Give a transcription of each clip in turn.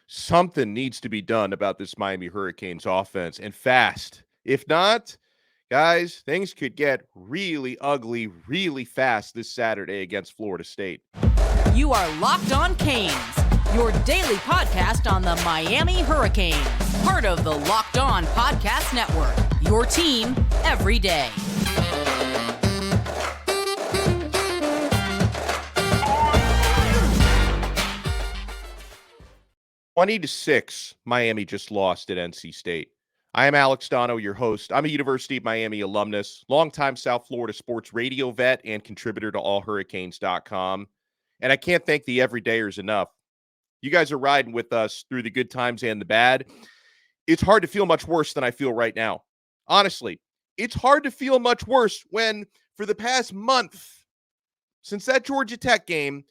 Something needs to be done about this Miami Hurricanes offense, and fast. If not, guys, things could get really ugly really fast this Saturday against Florida State. You are Locked On Canes, your daily podcast on the Miami Hurricanes, part of the Locked On Podcast Network, your team every day. 20-6, Miami just lost at NC State. I am Alex Donno, your host. I'm a University of Miami alumnus, longtime South Florida sports radio vet, and contributor to allhurricanes.com. And I can't thank the everydayers enough. You guys are riding with us through the good times and the bad. It's hard to feel much worse than I feel right now. Honestly, it's hard to feel much worse when, for the past month, since that Georgia Tech game,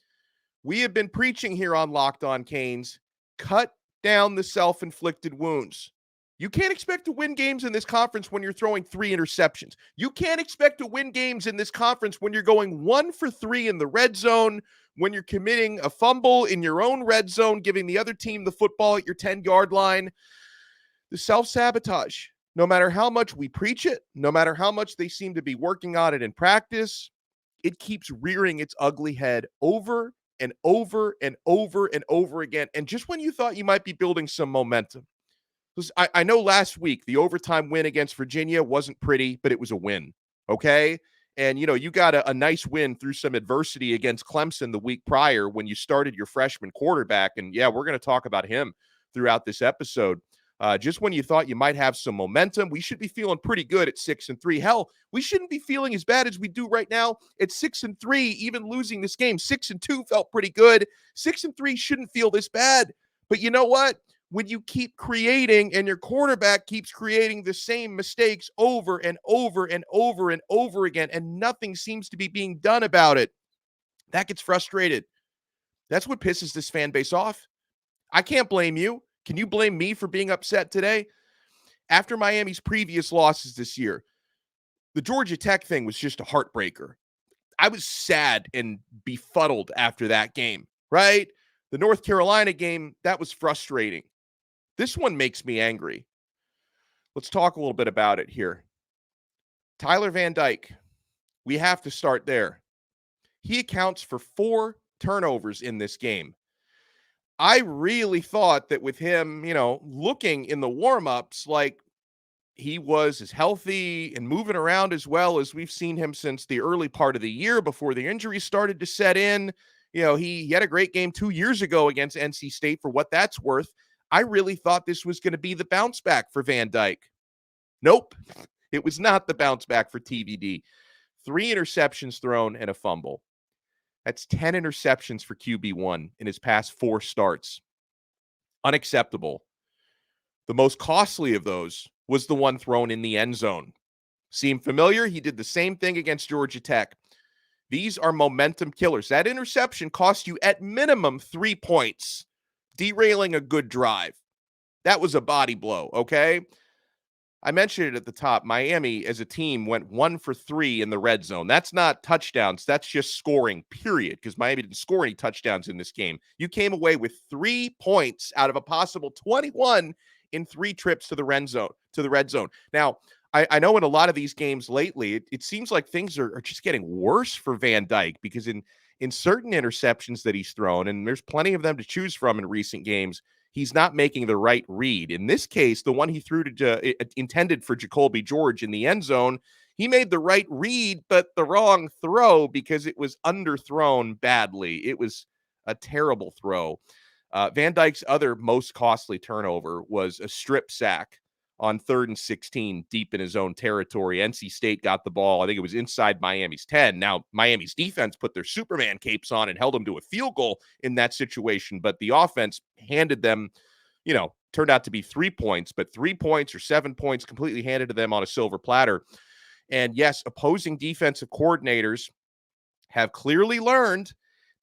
we have been preaching here on Locked On Canes, cut down the self-inflicted wounds. You can't expect to win games in this conference when you're throwing 3 interceptions. You can't expect to win games in this conference when you're going 1 for 3 in the red zone, when you're committing a fumble in your own red zone, giving the other team the football at your 10-yard line. The self-sabotage, no matter how much we preach it, no matter how much they seem to be working on it in practice, it keeps rearing its ugly head over and over and over and over again. And just when you thought you might be building some momentum. I know last week, the overtime win against Virginia wasn't pretty, but it was a win, okay? And, you got a nice win through some adversity against Clemson the week prior when you started your freshman quarterback. And, yeah, we're going to talk about him throughout this episode. Just when you thought you might have some momentum, we should be feeling pretty good at 6-3. Hell, we shouldn't be feeling as bad as we do right now at 6-3, even losing this game. 6-2 felt pretty good. 6-3 shouldn't feel this bad. But you know what? When you keep creating and your quarterback keeps creating the same mistakes over and over and over and over again, and nothing seems to be being done about it, that gets frustrated. That's what pisses this fan base off. I can't blame you. Can you blame me for being upset today? After Miami's previous losses this year, the Georgia Tech thing was just a heartbreaker. I was sad and befuddled after that game, right? The North Carolina game, that was frustrating. This one makes me angry. Let's talk a little bit about it here. Tyler Van Dyke, we have to start there. He accounts for 4 turnovers in this game. I really thought that with him, looking in the warm-ups like he was as healthy and moving around as well as we've seen him since the early part of the year before the injuries started to set in. He had a great game 2 years ago against NC State for what that's worth. I really thought this was going to be the bounce back for Van Dyke. Nope, it was not the bounce back for TVD. 3 interceptions thrown and a fumble. That's 10 interceptions for QB1 in his past 4 starts. Unacceptable. The most costly of those was the one thrown in the end zone. Seem familiar? He did the same thing against Georgia Tech. These are momentum killers. That interception cost you at minimum 3 points, derailing a good drive. That was a body blow, okay? I mentioned it at the top. Miami, as a team, went 1 for 3 in the red zone. That's not touchdowns. That's just scoring, period, because Miami didn't score any touchdowns in this game. You came away with 3 points out of a possible 21 in 3 trips to the red zone. Now, I know in a lot of these games lately, it seems like things are just getting worse for Van Dyke because in certain interceptions that he's thrown, and there's plenty of them to choose from in recent games, he's not making the right read. In this case, the one he threw intended for Jacoby George in the end zone, he made the right read, but the wrong throw because it was underthrown badly. It was a terrible throw. Van Dyke's other most costly turnover was a strip sack on 3rd and 16 deep in his own territory. NC State got the ball. I think it was inside Miami's 10. Now, Miami's defense put their Superman capes on and held them to a field goal in that situation, but the offense handed them, turned out to be 3 points, but 3 points or 7 points completely handed to them on a silver platter. And yes, opposing defensive coordinators have clearly learned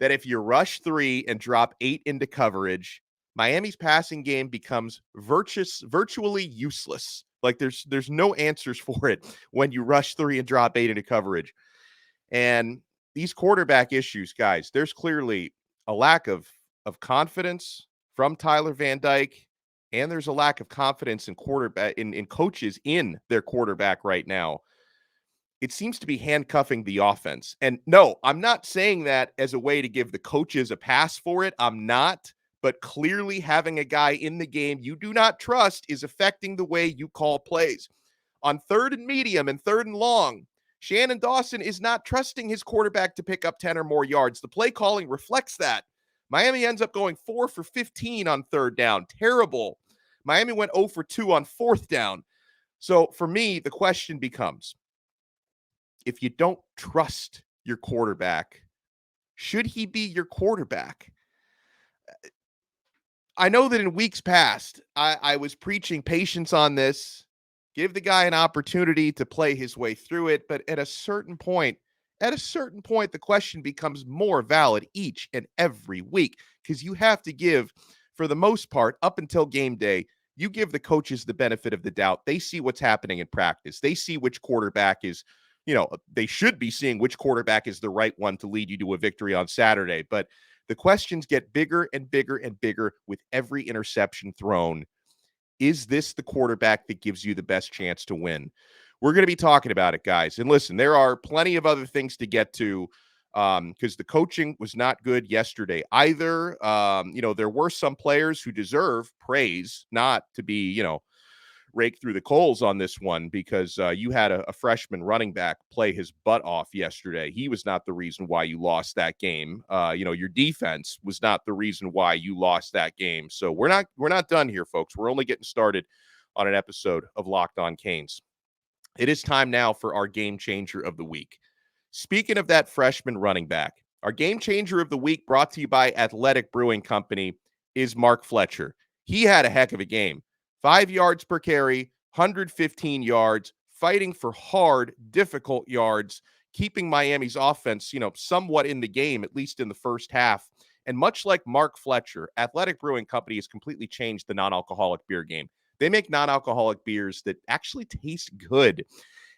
that if you rush 3 and drop 8 into coverage, Miami's passing game becomes virtually useless. Like there's no answers for it when you rush 3 and drop 8 into coverage. And these quarterback issues, guys, there's clearly a lack of confidence from Tyler Van Dyke, and there's a lack of confidence in quarterback in coaches in their quarterback right now. It seems to be handcuffing the offense. And no, I'm not saying that as a way to give the coaches a pass for it. I'm not. But clearly having a guy in the game you do not trust is affecting the way you call plays. On 3rd and medium and 3rd and long, Shannon Dawson is not trusting his quarterback to pick up 10 or more yards. The play calling reflects that. Miami ends up going 4 for 15 on 3rd down. Terrible. Miami went 0 for 2 on 4th down. So for me, the question becomes, if you don't trust your quarterback, should he be your quarterback? I know that in weeks past, I was preaching patience on this, give the guy an opportunity to play his way through it. But at a certain point, the question becomes more valid each and every week, because you have to give, for the most part, up until game day, you give the coaches the benefit of the doubt. They see what's happening in practice. They see which quarterback is, they should be seeing which quarterback is the right one to lead you to a victory on Saturday. But the questions get bigger and bigger and bigger with every interception thrown. Is this the quarterback that gives you the best chance to win? We're going to be talking about it, guys. And listen, there are plenty of other things to get to, because the coaching was not good yesterday either. There were some players who deserve praise, not to be, rake through the coals on this one, because you had a freshman running back play his butt off yesterday. He was not the reason why you lost that game. Your defense was not the reason why you lost that game. So we're not done here, folks. We're only getting started on an episode of Locked On Canes. It is time now for our game changer of the week. Speaking of that freshman running back, our game changer of the week, brought to you by Athletic Brewing Company, is Mark Fletcher. He had a heck of a game. 5 yards per carry, 115 yards, fighting for hard, difficult yards, keeping Miami's offense, somewhat in the game, at least in the first half. And much like Mark Fletcher, Athletic Brewing Company has completely changed the non-alcoholic beer game. They make non-alcoholic beers that actually taste good.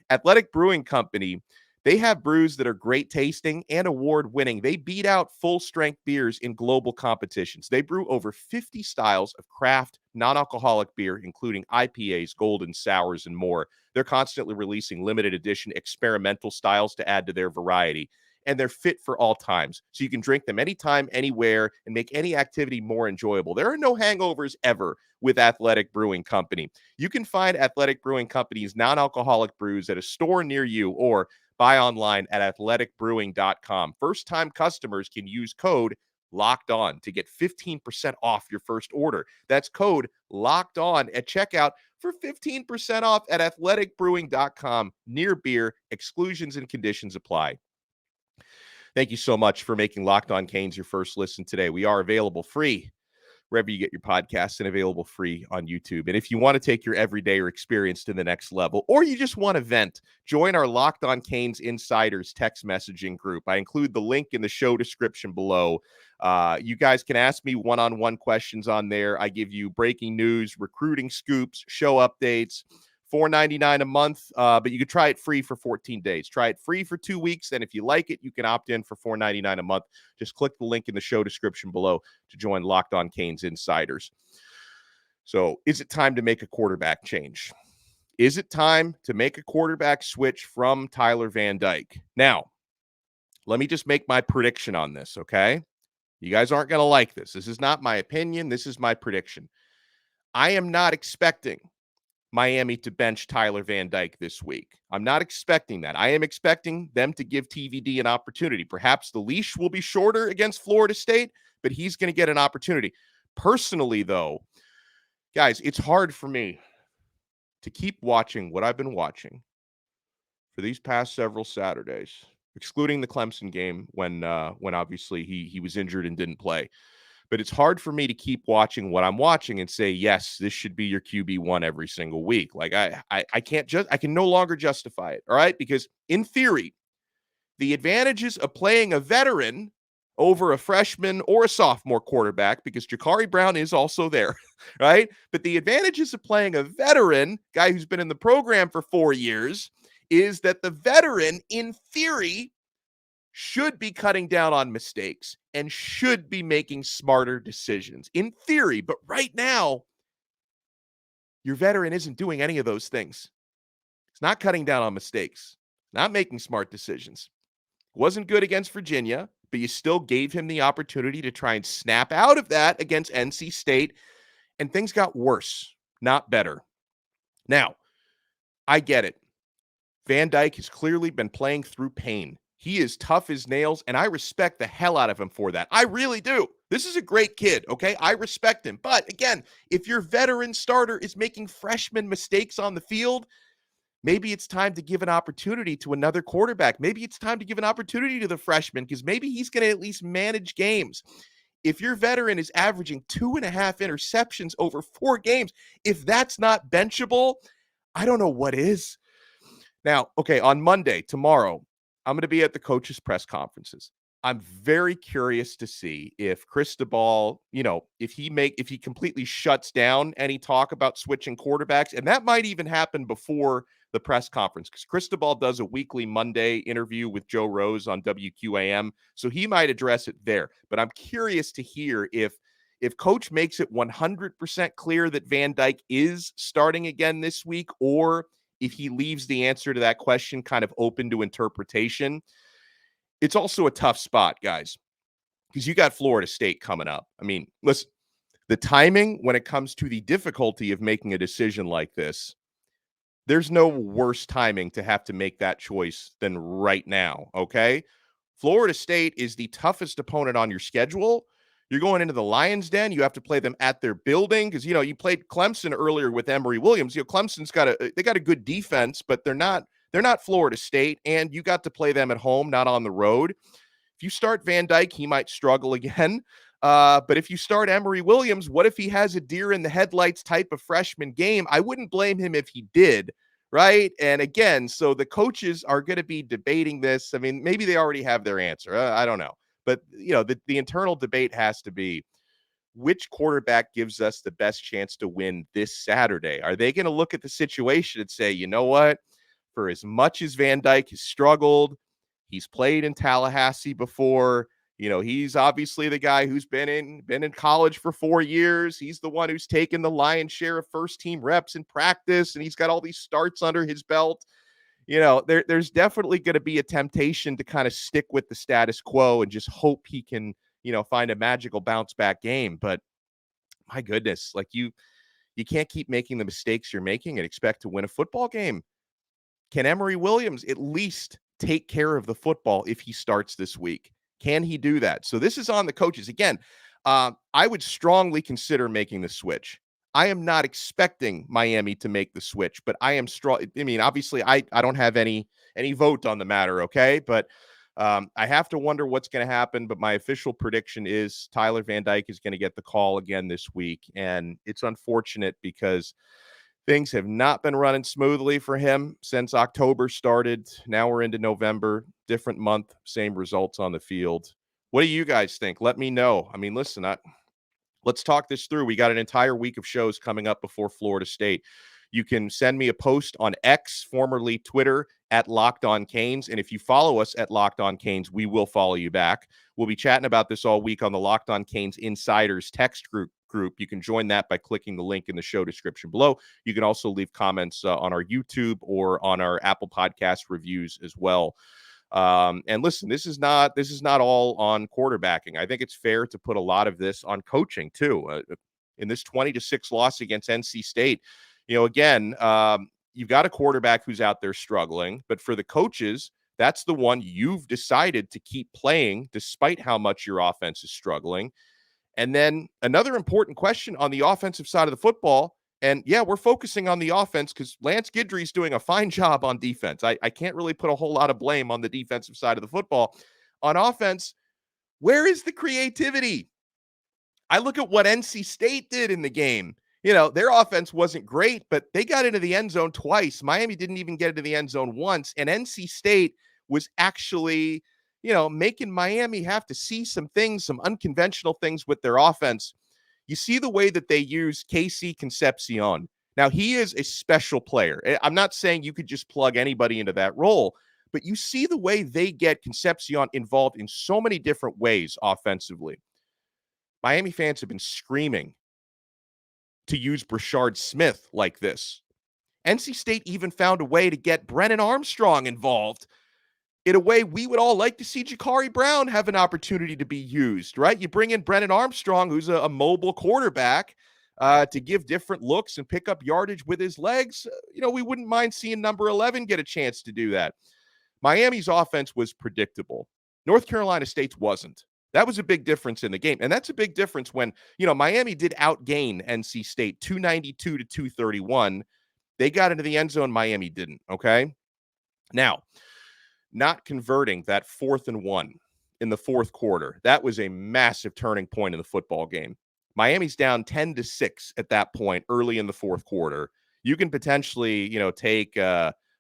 Athletic Brewing Company, they have brews that are great tasting and award-winning. They beat out full-strength beers in global competitions. They brew over 50 styles of craft non-alcoholic beer, including IPAs, golden sours, and more. They're constantly releasing limited edition experimental styles to add to their variety. And they're fit for all times, so you can drink them anytime, anywhere, and make any activity more enjoyable. There are no hangovers ever with Athletic Brewing Company. You can find Athletic Brewing Company's non-alcoholic brews at a store near you, or buy online at athleticbrewing.com. First-time customers can use code Locked On to get 15% off your first order. That's code Locked On at checkout for 15% off at athleticbrewing.com. Near beer, exclusions and conditions apply. Thank you so much for making Locked On Canes your first listen today. We are available free wherever you get your podcasts, and available free on YouTube. And if you want to take your everyday or experience to the next level, or you just want to vent, join our Locked On Canes Insiders text messaging group. I include the link in the show description below. You guys can ask me one-on-one questions on there. I give you breaking news, recruiting scoops, show updates. $4.99 a month, but you can try it free for 14 days. Try it free for 2 weeks, and if you like it, you can opt in for $4.99 a month. Just click the link in the show description below to join Locked On Canes Insiders. So, is it time to make a quarterback change? Is it time to make a quarterback switch from Tyler Van Dyke? Now, let me just make my prediction on this, okay? You guys aren't going to like this. This is not my opinion. This is my prediction. I am not expecting Miami to bench Tyler Van Dyke this week. I'm not expecting that. I am expecting them to give TVD an opportunity. Perhaps the leash will be shorter against Florida State, but he's going to get an opportunity. Personally, though, guys, it's hard for me to keep watching what I've been watching for these past several Saturdays, excluding the Clemson game when obviously he was injured and didn't play. But it's hard for me to keep watching what I'm watching and say, yes, this should be your QB1 every single week. Like I can no longer justify it. All right. Because in theory, the advantages of playing a veteran over a freshman or a sophomore quarterback, because Jakari Brown is also there, right? But the advantages of playing a veteran, guy who's been in the program for 4 years, is that the veteran, in theory, should be cutting down on mistakes and should be making smarter decisions in theory. But right now, your veteran isn't doing any of those things. He's not cutting down on mistakes, not making smart decisions. Wasn't good against Virginia, but you still gave him the opportunity to try and snap out of that against NC State, and things got worse, not better. Now, I get it. Van Dyke has clearly been playing through pain. He is tough as nails, and I respect the hell out of him for that. I really do. This is a great kid, okay? I respect him. But again, if your veteran starter is making freshman mistakes on the field, maybe it's time to give an opportunity to another quarterback. Maybe it's time to give an opportunity to the freshman because maybe he's going to at least manage games. If your veteran is averaging 2.5 interceptions over 4 games, if that's not benchable, I don't know what is. Now, okay, on Monday, tomorrow, I'm going to be at the coaches' press conferences. I'm very curious to see if Cristobal, if he completely shuts down any talk about switching quarterbacks, and that might even happen before the press conference because Cristobal does a weekly Monday interview with Joe Rose on WQAM, so he might address it there. But I'm curious to hear if Coach makes it 100% clear that Van Dyke is starting again this week, or if he leaves the answer to that question kind of open to interpretation. It's also a tough spot, guys, because you got Florida State coming up. I mean, listen, the timing when it comes to the difficulty of making a decision like this, there's no worse timing to have to make that choice than right now, okay? Florida State is the toughest opponent on your schedule. You're going into the Lions' Den. You have to play them at their building because, you played Clemson earlier with Emory Williams. Clemson's got a good defense, but they're not Florida State, and you got to play them at home, not on the road. If you start Van Dyke, he might struggle again. But if you start Emory Williams, what if he has a deer in the headlights type of freshman game? I wouldn't blame him if he did, right? And again, so the coaches are going to be debating this. I mean, maybe they already have their answer. I don't know. But, the internal debate has to be, which quarterback gives us the best chance to win this Saturday? Are they going to look at the situation and say, you know what? For as much as Van Dyke has struggled, he's played in Tallahassee before. He's obviously the guy who's been in college for 4 years. He's the one who's taken the lion's share of first-team reps in practice, and he's got all these starts under his belt. There's definitely going to be a temptation to kind of stick with the status quo and just hope he can, find a magical bounce back game. But my goodness, like you can't keep making the mistakes you're making and expect to win a football game. Can Emory Williams at least take care of the football if he starts this week? Can he do that? So this is on the coaches. Again, I would strongly consider making the switch. I am not expecting Miami to make the switch, but I am strong. I mean, obviously, I don't have any vote on the matter, okay? But I have to wonder what's going to happen. But my official prediction is Tyler Van Dyke is going to get the call again this week. And it's unfortunate because things have not been running smoothly for him since October started. Now we're into November, different month, same results on the field. What do you guys think? Let me know. I mean, listen, let's talk this through. We got an entire week of shows coming up before Florida State. You can send me a post on X, formerly Twitter, at Locked On Canes. And if you follow us at Locked On Canes, we will follow you back. We'll be chatting about this all week on the Locked On Canes Insiders text group. You can join that by clicking the link in the show description below. You can also leave comments on our YouTube or on our Apple Podcast reviews as well. And listen, this is not all on quarterbacking. I think it's fair to put a lot of this on coaching too. In this 20-6 loss against NC State, again, you've got a quarterback who's out there struggling, but for the coaches, that's the one you've decided to keep playing despite how much your offense is struggling. And then another important question on the offensive side of the football. And yeah, we're focusing on the offense because Lance Guidry's doing a fine job on defense. I can't really put a whole lot of blame on the defensive side of the football. On offense, where is the creativity? I look at what NC State did in the game. Their offense wasn't great, but they got into the end zone twice. Miami didn't even get into the end zone once. And NC State was actually, making Miami have to see some things, some unconventional things with their offense. You see the way that they use KC Concepcion. Now, he is a special player. I'm not saying you could just plug anybody into that role, but you see the way they get Concepcion involved in so many different ways offensively. Miami fans have been screaming to use Brashard Smith like this. NC State even found a way to get Brennan Armstrong involved in a way we would all like to see Jakari Brown have an opportunity to be used, right? You bring in Brennan Armstrong, who's a mobile quarterback, to give different looks and pick up yardage with his legs. We wouldn't mind seeing number 11 get a chance to do that. Miami's offense was predictable. North Carolina State's wasn't. That was a big difference in the game. And that's a big difference when, Miami did outgain NC State 292 to 231. They got into the end zone. Miami didn't. Okay. Now, not converting that 4th and 1 in the fourth quarter, that was a massive turning point in the football game. Miami's down 10-6 at that point early in the fourth quarter. You can potentially, take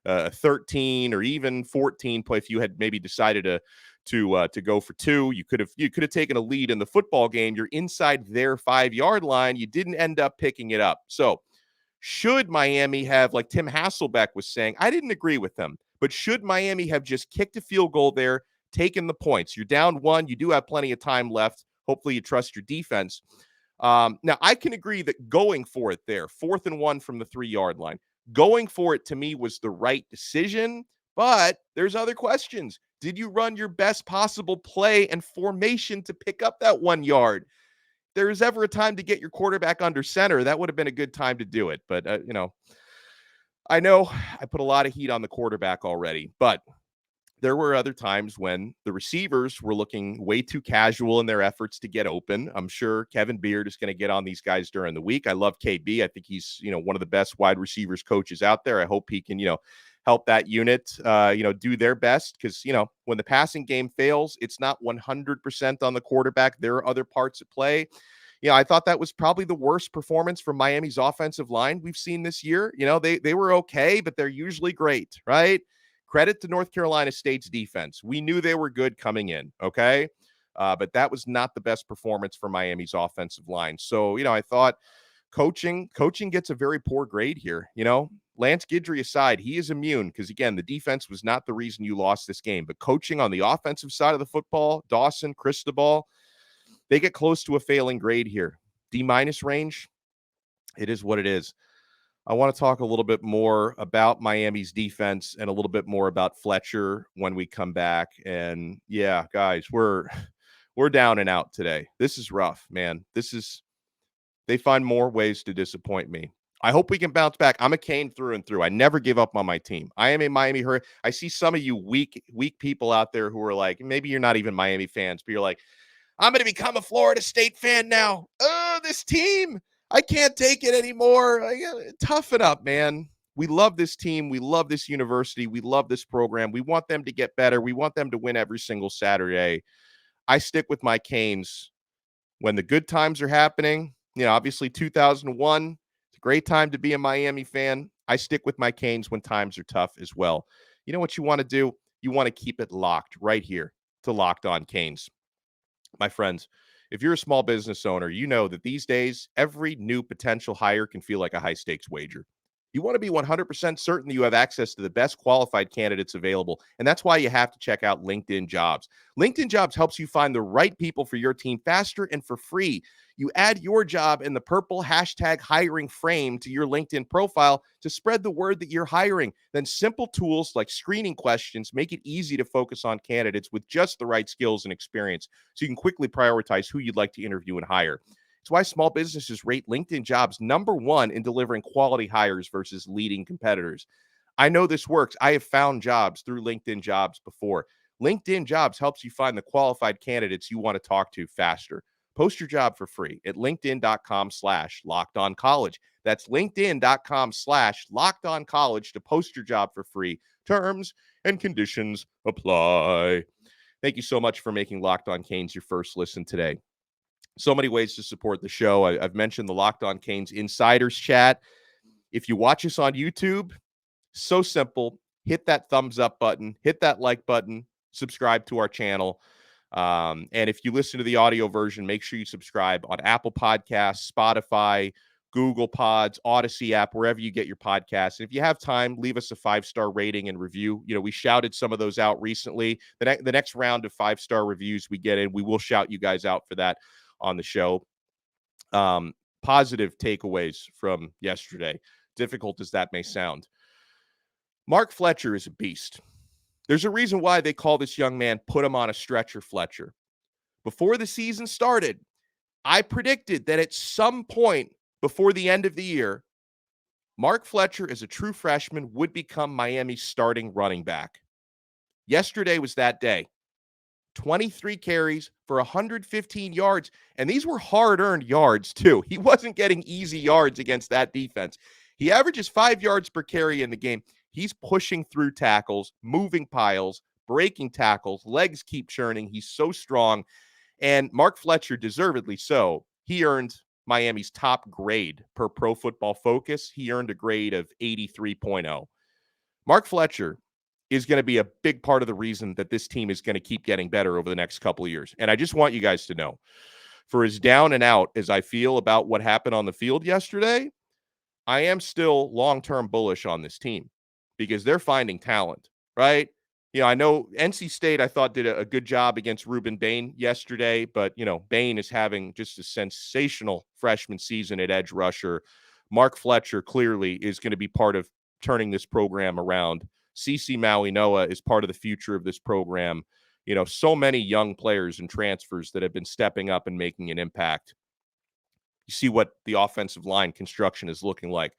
13 or even 14 play if you had maybe decided to go for 2. You could have taken a lead in the football game. You're inside their 5-yard line. You didn't end up picking it up. So should Miami have, like Tim Hasselbeck was saying, I didn't agree with him, but should Miami have just kicked a field goal there, taken the points? You're down 1. You do have plenty of time left. Hopefully you trust your defense. Now, I can agree that going for it there, 4th and 1 from the 3-yard line, going for it to me was the right decision, but there's other questions. Did you run your best possible play and formation to pick up that 1 yard? There is ever a time to get your quarterback under center, that would have been a good time to do it. But, I know I put a lot of heat on the quarterback already, but there were other times when the receivers were looking way too casual in their efforts to get open. I'm sure Kevin Beard is going to get on these guys during the week. I love KB. I think he's, one of the best wide receivers coaches out there. I hope he can, help that unit, do their best because, when the passing game fails, it's not 100% on the quarterback. There are other parts at play. I thought that was probably the worst performance from Miami's offensive line we've seen this year. They were okay, but they're usually great, right? Credit to North Carolina State's defense. We knew they were good coming in, okay? But that was not the best performance for Miami's offensive line. So, I thought coaching gets a very poor grade here. Lance Guidry aside, he is immune because, again, the defense was not the reason you lost this game. But coaching on the offensive side of the football, Dawson, Cristobal, they get close to a failing grade here. D- range, it is what it is. I want to talk a little bit more about Miami's defense and a little bit more about Fletcher when we come back. And yeah, guys, we're down and out today. This is rough, man. They find more ways to disappoint me. I hope we can bounce back. I'm a Cane through and through. I never give up on my team. I am a Miami Hurricane. I see some of you weak people out there who are like, maybe you're not even Miami fans, but you're like, I'm going to become a Florida State fan now. Oh, this team. I can't take it anymore. Toughen up, man. We love this team. We love this university. We love this program. We want them to get better. We want them to win every single Saturday. I stick with my Canes when the good times are happening. Obviously 2001, it's a great time to be a Miami fan. I stick with my Canes when times are tough as well. You know what you want to do? You want to keep it locked right here to Locked On Canes. My friends, if you're a small business owner, you know that these days, every new potential hire can feel like a high-stakes wager. You want to be 100% certain that you have access to the best qualified candidates available, and that's why you have to check out LinkedIn Jobs. LinkedIn Jobs helps you find the right people for your team faster and for free. You add your job in the purple hashtag hiring frame to your LinkedIn profile to spread the word that you're hiring. Then simple tools like screening questions make it easy to focus on candidates with just the right skills and experience so you can quickly prioritize who you'd like to interview and hire. It's why small businesses rate LinkedIn Jobs #1 in delivering quality hires versus leading competitors. I know this works. I have found jobs through LinkedIn Jobs before. LinkedIn Jobs helps you find the qualified candidates you want to talk to faster. Post your job for free at linkedin.com/lockedoncollege. That's linkedin.com/lockedoncollege to post your job for free. Terms and conditions apply. Thank you so much for making Locked On Canes your first listen today. So many ways to support the show. I've mentioned the Locked On Canes Insiders chat. If you watch us on YouTube, so simple. Hit that thumbs up button, hit that like button, subscribe to our channel. And if you listen to the audio version, make sure you subscribe on Apple Podcasts, Spotify, Google Pods, Odyssey app, wherever you get your podcasts. And if you have time, leave us a 5-star rating and review. We shouted some of those out recently. The next round of 5-star reviews we get in, we will shout you guys out for that on the show. Positive takeaways from yesterday, difficult as that may sound. Mark Fletcher is a beast. There's a reason why they call this young man Put Him on a Stretcher Fletcher. Before the season started, I predicted that at some point before the end of the year, Mark Fletcher, as a true freshman, would become Miami's starting running back. Yesterday was that day. 23 carries for 115 yards, and these were hard-earned yards, too. He wasn't getting easy yards against that defense. He averages 5 yards per carry in the game. He's pushing through tackles, moving piles, breaking tackles, legs keep churning. He's so strong. And Mark Fletcher, deservedly so, he earned Miami's top grade per Pro Football Focus. He earned a grade of 83.0. Mark Fletcher is going to be a big part of the reason that this team is going to keep getting better over the next couple of years. And I just want you guys to know, for as down and out as I feel about what happened on the field yesterday, I am still long-term bullish on this team because they're finding talent, right? I know NC State, I thought, did a good job against Ruben Bain yesterday, but, Bain is having just a sensational freshman season at edge rusher. Mark Fletcher clearly is going to be part of turning this program around. CeCe Maui-Noah is part of the future of this program. So many young players and transfers that have been stepping up and making an impact. You see what the offensive line construction is looking like.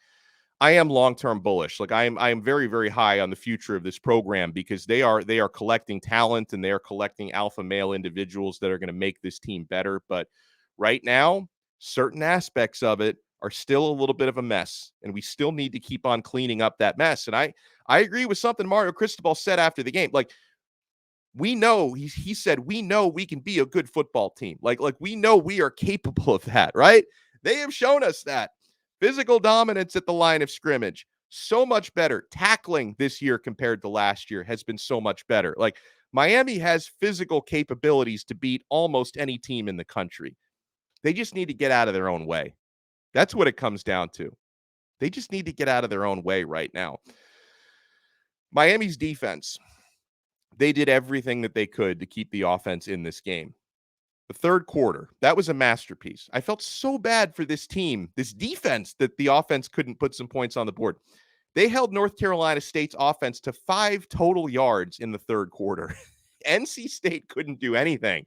I am long-term bullish. I am very, very high on the future of this program because they are collecting talent and they are collecting alpha male individuals that are going to make this team better. But right now, certain aspects of it are still a little bit of a mess, and we still need to keep on cleaning up that mess. And I agree with something Mario Cristobal said after the game. We know, he said, we know we can be a good football team. We know we are capable of that, right? They have shown us that. Physical dominance at the line of scrimmage, so much better. Tackling this year compared to last year has been so much better. Miami has physical capabilities to beat almost any team in the country. They just need to get out of their own way. That's what it comes down to. They just need to get out of their own way right now. Miami's defense, they did everything that they could to keep the offense in this game. The third quarter, that was a masterpiece. I felt so bad for this team, this defense, that the offense couldn't put some points on the board. They held North Carolina State's offense to 5 total yards in the third quarter. NC State couldn't do anything.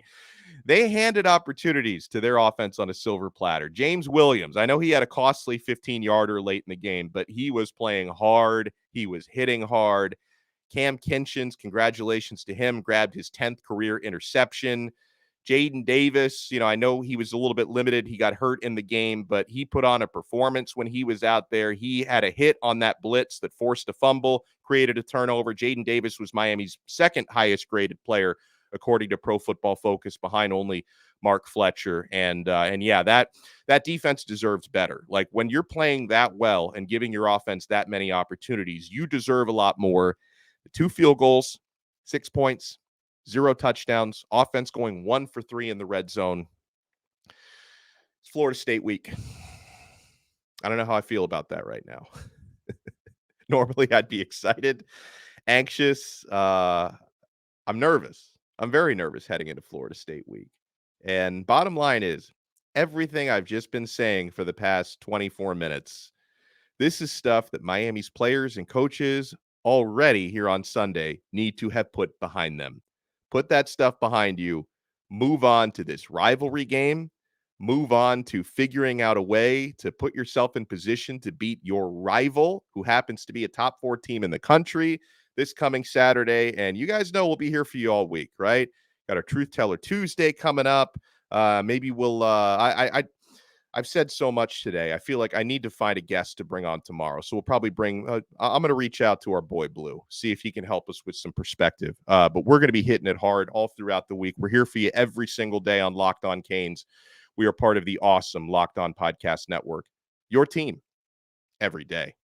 They handed opportunities to their offense on a silver platter. James Williams, I know he had a costly 15-yarder late in the game, but he was playing hard. He was hitting hard. Cam Kinchins, congratulations to him, grabbed his 10th career interception. Jaden Davis, I know he was a little bit limited. He got hurt in the game, but he put on a performance when he was out there. He had a hit on that blitz that forced a fumble, created a turnover. Jaden Davis was Miami's second highest graded player, according to Pro Football Focus, behind only Mark Fletcher. And yeah, that defense deserves better. When you're playing that well and giving your offense that many opportunities, you deserve a lot more. The 2 field goals, 6 points, 0 touchdowns, offense going 1 for 3 in the red zone. It's Florida State week. I don't know how I feel about that right now. Normally I'd be excited, anxious. I'm nervous. I'm very nervous heading into Florida State week. And bottom line is, everything I've just been saying for the past 24 minutes, this is stuff that Miami's players and coaches already here on Sunday need to have put behind them. Put that stuff behind you. Move on to this rivalry game. Move on to figuring out a way to put yourself in position to beat your rival, who happens to be a top 4 team in the country, this coming Saturday. And you guys know we'll be here for you all week, right? Got our Truth Teller Tuesday coming up. Maybe we'll I've said so much today. I feel like I need to find a guest to bring on tomorrow. So we'll probably bring I'm going to reach out to our boy Blue, see if he can help us with some perspective. But we're going to be hitting it hard all throughout the week. We're here for you every single day on Locked On Canes. We are part of the awesome Locked On Podcast Network. Your team every day.